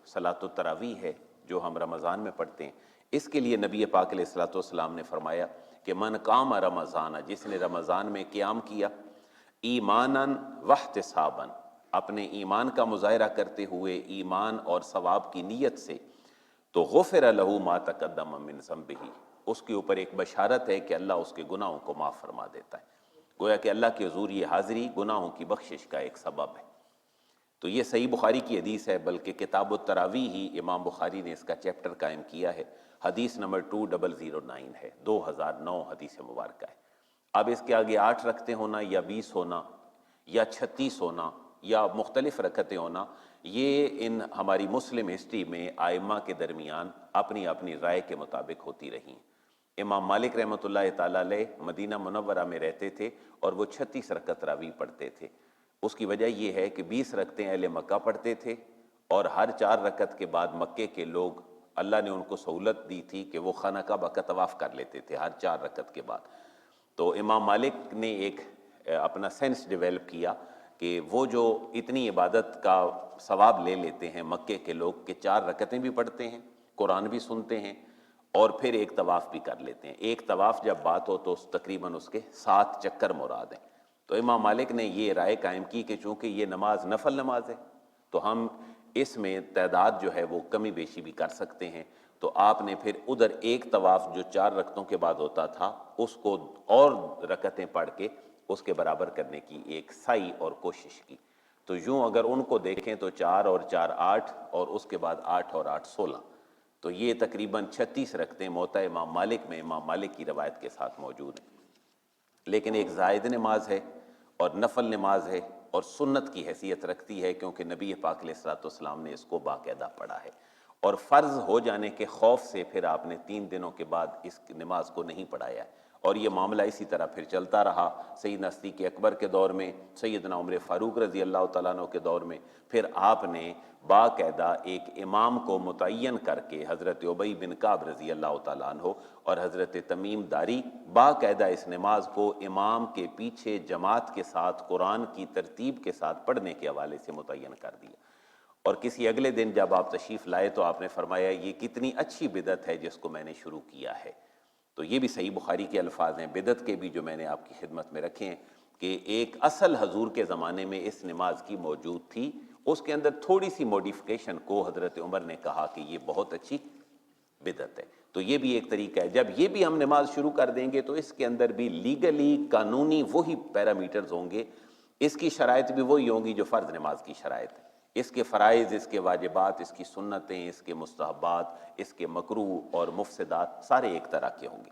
صلاۃ التراویح ہے جو ہم رمضان میں پڑھتے ہیں، اس کے لیے نبی پاک علیہ الصلوۃ والسلام نے فرمایا کہ من قام رمضان، جس نے رمضان میں قیام کیا، ایماناً واحتساباً، اپنے ایمان کا مظاہرہ کرتے ہوئے ایمان اور ثواب کی نیت سے، تو غفر لہ ما تقدم من ذنبہ، اس کے اوپر ایک بشارت ہے کہ اللہ اس کے گناہوں کو معاف فرما دیتا ہے۔ گویا کہ اللہ کے حضور یہ حاضری گناہوں کی بخشش کا ایک سبب ہے۔ تو یہ صحیح بخاری کی حدیث ہے، بلکہ کتاب التراویح ہی امام بخاری نے اس کا چیپٹر قائم کیا ہے، حدیث نمبر 2009 ہے، 2009 حدیث مبارکہ ہے۔ اب اس کے آگے 8 رکعتیں ہونا یا 20 ہونا یا 36 ہونا یا مختلف رکعتیں ہونا، یہ ان ہماری مسلم ہسٹری میں ائمہ کے درمیان اپنی اپنی رائے کے مطابق ہوتی رہیں۔ امام مالک رحمۃ اللہ تعالیٰ علیہ مدینہ منورہ میں رہتے تھے اور وہ 36 رکعت تراویح پڑھتے تھے۔ اس کی وجہ یہ ہے کہ 20 رکعتیں اہل مکہ پڑھتے تھے، اور ہر 4 رکعت کے بعد مکے کے لوگ، اللہ نے ان کو سہولت دی تھی کہ وہ خانہ کعبہ کا طواف کر لیتے تھے ہر 4 رکعت کے بعد۔ تو امام مالک نے ایک اپنا سینس ڈیولپ کیا کہ وہ جو اتنی عبادت کا ثواب لے لیتے ہیں مکے کے لوگ، کہ 4 رکعتیں بھی پڑھتے ہیں، قرآن بھی سنتے ہیں، اور پھر ایک طواف بھی کر لیتے ہیں۔ ایک طواف جب بات ہو تو تقریباً اس کے 7 چکر مراد ہیں۔ تو امام مالک نے یہ رائے قائم کی کہ چونکہ یہ نماز نفل نماز ہے تو ہم اس میں تعداد جو ہے وہ کمی بیشی بھی کر سکتے ہیں۔ تو آپ نے پھر ادھر ایک طواف جو 4 رکعتوں کے بعد ہوتا تھا، اس کو اور رکعتیں پڑھ کے اس کے برابر کرنے کی ایک سعی اور کوشش کی۔ تو یوں اگر ان کو دیکھیں تو 4 اور 4 8، اور اس کے بعد 8 اور 8 16، تو یہ تقریباً 36 رکعتیں موطا امام مالک میں امام مالک کی روایت کے ساتھ موجود ہیں۔ لیکن ایک زائد نماز ہے اور نفل نماز ہے اور سنت کی حیثیت رکھتی ہے، کیونکہ نبی پاک علیہ الصلوۃ والسلام نے اس کو باقاعدہ پڑھا ہے، اور فرض ہو جانے کے خوف سے پھر آپ نے 3 دنوں کے بعد اس نماز کو نہیں پڑھایا ہے، اور یہ معاملہ اسی طرح پھر چلتا رہا سیدنا صدیق اکبر کے دور میں، سیدنا عمر فاروق رضی اللہ تعالیٰ عنہ کے دور میں، پھر آپ نے باقاعدہ ایک امام کو متعین کر کے، حضرت ابی بن کعب رضی اللہ تعالیٰ عنہ اور حضرت تمیم داری، باقاعدہ اس نماز کو امام کے پیچھے جماعت کے ساتھ قرآن کی ترتیب کے ساتھ پڑھنے کے حوالے سے متعین کر دیا۔ اور کسی اگلے دن جب آپ تشریف لائے تو آپ نے فرمایا یہ کتنی اچھی بدعت ہے جس کو میں نے شروع کیا ہے۔ تو یہ بھی صحیح بخاری کے الفاظ ہیں بدعت کے بھی، جو میں نے آپ کی خدمت میں رکھے ہیں، کہ ایک اصل حضور کے زمانے میں اس نماز کی موجود تھی، اس کے اندر تھوڑی سی موڈیفیکیشن کو حضرت عمر نے کہا کہ یہ بہت اچھی بدعت ہے۔ تو یہ بھی ایک طریقہ ہے، جب یہ بھی ہم نماز شروع کر دیں گے تو اس کے اندر بھی لیگلی قانونی وہی پیرامیٹرز ہوں گے، اس کی شرائط بھی وہی ہوں گی جو فرض نماز کی شرائط ہے، اس کے فرائض، اس کے واجبات، اس کی سنتیں، اس کے مستحبات، اس کے مکروہ اور مفسدات سارے ایک طرح کے ہوں گے۔